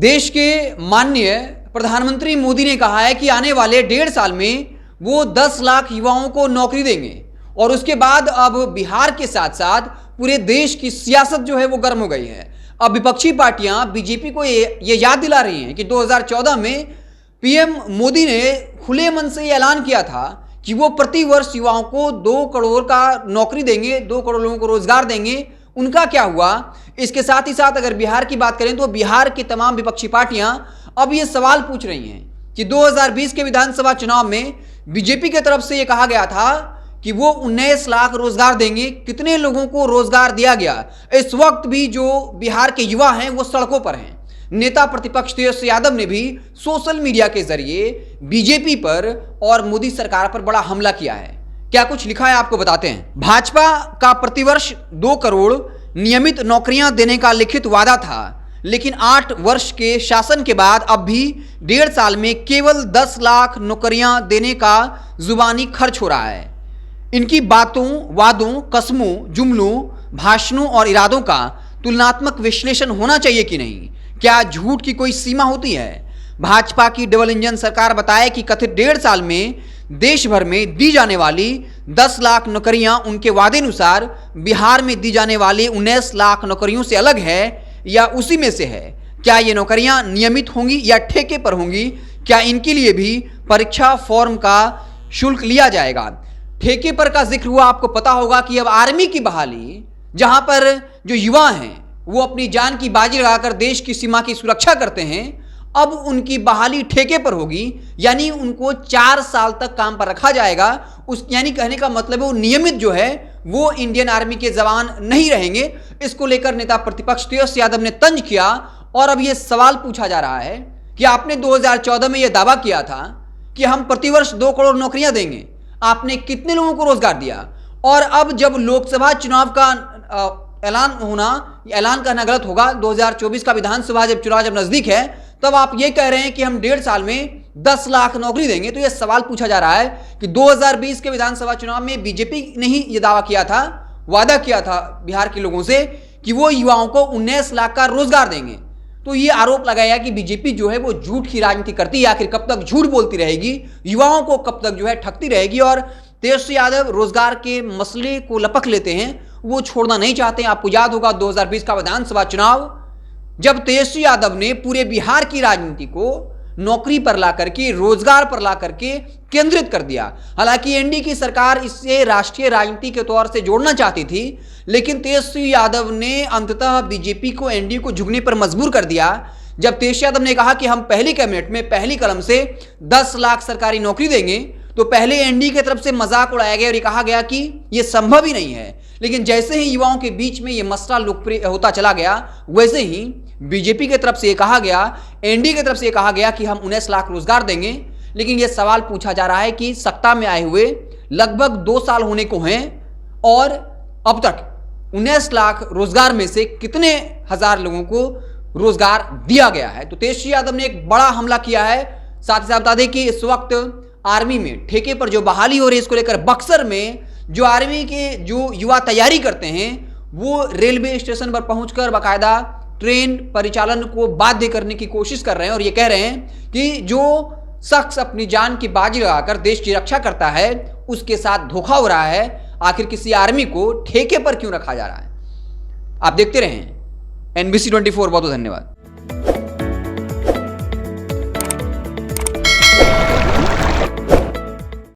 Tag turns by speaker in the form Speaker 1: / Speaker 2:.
Speaker 1: देश के माननीय प्रधानमंत्री मोदी ने कहा है कि आने वाले 1.5 साल में वो 10 लाख युवाओं को नौकरी देंगे और उसके बाद अब बिहार के साथ साथ पूरे देश की सियासत जो है वो गर्म हो गई है। अब विपक्षी पार्टियां बीजेपी को ये याद दिला रही हैं कि 2014 में पीएम मोदी ने खुले मन से ऐलान किया था कि वो प्रति वर्ष युवाओं को 2 करोड़ का नौकरी देंगे, 2 करोड़ लोगों को रोजगार देंगे। उनका क्या हुआ? इसके साथ ही साथ अगर बिहार की बात करें तो बिहार की तमाम विपक्षी पार्टियां अब ये सवाल पूछ रही हैं कि 2020 के विधानसभा चुनाव में बीजेपी की तरफ से ये कहा गया था कि वो 19 लाख रोजगार देंगे। कितने लोगों को रोजगार दिया गया? इस वक्त भी जो बिहार के युवा हैं वो सड़कों पर हैं। नेता प्रतिपक्ष तेजस्वी यादव ने भी सोशल मीडिया के जरिए बीजेपी पर और मोदी सरकार पर बड़ा हमला किया है। क्या कुछ लिखा है आपको बताते हैं। भाजपा का प्रतिवर्ष 2 करोड़ नियमित नौकरियां देने का लिखित वादा था, लेकिन 8 वर्ष के शासन के बाद अब भी 1.5 साल में केवल 10 लाख नौकरियां देने का जुबानी खर्च हो रहा है। इनकी बातों, वादों, कस्मों, जुमलों, भाषणों और इरादों का तुलनात्मक विश्लेषण होना चाहिए कि नहीं? क्या झूठ की कोई सीमा होती है? भाजपा की डबल इंजन सरकार बताए कि कथित 1.5 साल में देश भर में दी जाने वाली 10 लाख नौकरियां उनके वादे अनुसार बिहार में दी जाने वाली 19 लाख नौकरियों से अलग है या उसी में से है? क्या ये नौकरियां नियमित होंगी या ठेके पर होंगी? क्या इनके लिए भी परीक्षा फॉर्म का शुल्क लिया जाएगा? ठेके पर का जिक्र हुआ, आपको पता होगा कि अब आर्मी की बहाली, जहां पर जो युवा हैं वो अपनी जान की बाजी लगाकर देश की सीमा की सुरक्षा करते हैं, अब उनकी बहाली ठेके पर होगी, यानी उनको 4 साल तक काम पर रखा जाएगा। यानी कहने का मतलब है वो नियमित जो है वो इंडियन आर्मी के जवान नहीं रहेंगे। इसको लेकर नेता प्रतिपक्ष तेजस्वी यादव ने तंज किया और अब ये सवाल पूछा जा रहा है कि आपने 2014 में यह दावा किया था कि हम प्रतिवर्ष 2 करोड़ नौकरियां देंगे, आपने कितने लोगों को रोजगार दिया? और अब जब लोकसभा चुनाव का ऐलान करना गलत होगा, 2024 का विधानसभा चुनाव जब नजदीक है तब आप ये कह रहे हैं कि हम 1.5 साल में 10 लाख नौकरी देंगे। तो यह सवाल पूछा जा रहा है कि 2020 के विधानसभा चुनाव में बीजेपी ने ही यह दावा किया था, वादा किया था बिहार के लोगों से कि वो युवाओं को 19 लाख का रोजगार देंगे। तो ये आरोप लगाया कि बीजेपी जो है वो झूठ की राजनीति करती है। आखिर कब तक झूठ बोलती रहेगी? युवाओं को कब तक जो है ठगती रहेगी? और तेजस्वी यादव रोजगार के मसले को लपक लेते हैं, वो छोड़ना नहीं चाहते। आपको याद होगा 2020 का विधानसभा चुनाव, जब तेजस्वी यादव ने पूरे बिहार की राजनीति को नौकरी पर ला करके, रोजगार पर ला करके केंद्रित कर दिया। हालांकि एनडीए की सरकार इसे राष्ट्रीय राजनीति के तौर से जोड़ना चाहती थी, लेकिन तेजस्वी यादव ने अंततः बीजेपी को एनडीए को झुकने पर मजबूर कर दिया। जब तेजस्वी यादव ने कहा कि हम पहली कैबिनेट में पहली कलम से 10 लाख सरकारी नौकरी देंगे, तो पहले एनडीए की तरफ से मजाक उड़ाया गया और ये कहा गया कि यह संभव ही नहीं है। लेकिन जैसे ही युवाओं के बीच में यह मसला लोकप्रिय होता चला गया, वैसे ही बीजेपी की तरफ से यह कहा गया, एनडीए की तरफ से यह कहा गया कि हम 19 लाख रोजगार देंगे। लेकिन यह सवाल पूछा जा रहा है कि सत्ता में आए हुए लगभग 2 साल होने को हैं और अब तक 19 लाख रोजगार में से कितने हजार लोगों को रोजगार दिया गया है? तो तेजस्वी यादव ने एक बड़ा हमला किया है। साथ ही साथ बता दें कि इस वक्त आर्मी में ठेके पर जो बहाली हो रही है, इसको लेकर बक्सर में जो आर्मी के जो युवा तैयारी करते हैं वो रेलवे स्टेशन पर पहुंचकर बाकायदा ट्रेन परिचालन को बाध्य करने की कोशिश कर रहे हैं और ये कह रहे हैं कि जो शख्स अपनी जान की बाजी लगाकर देश की रक्षा करता है उसके साथ धोखा हो रहा है। आखिर किसी आर्मी को ठेके पर क्यों रखा जा रहा है? आप देखते रहें NBC 24। बहुत बहुत धन्यवाद।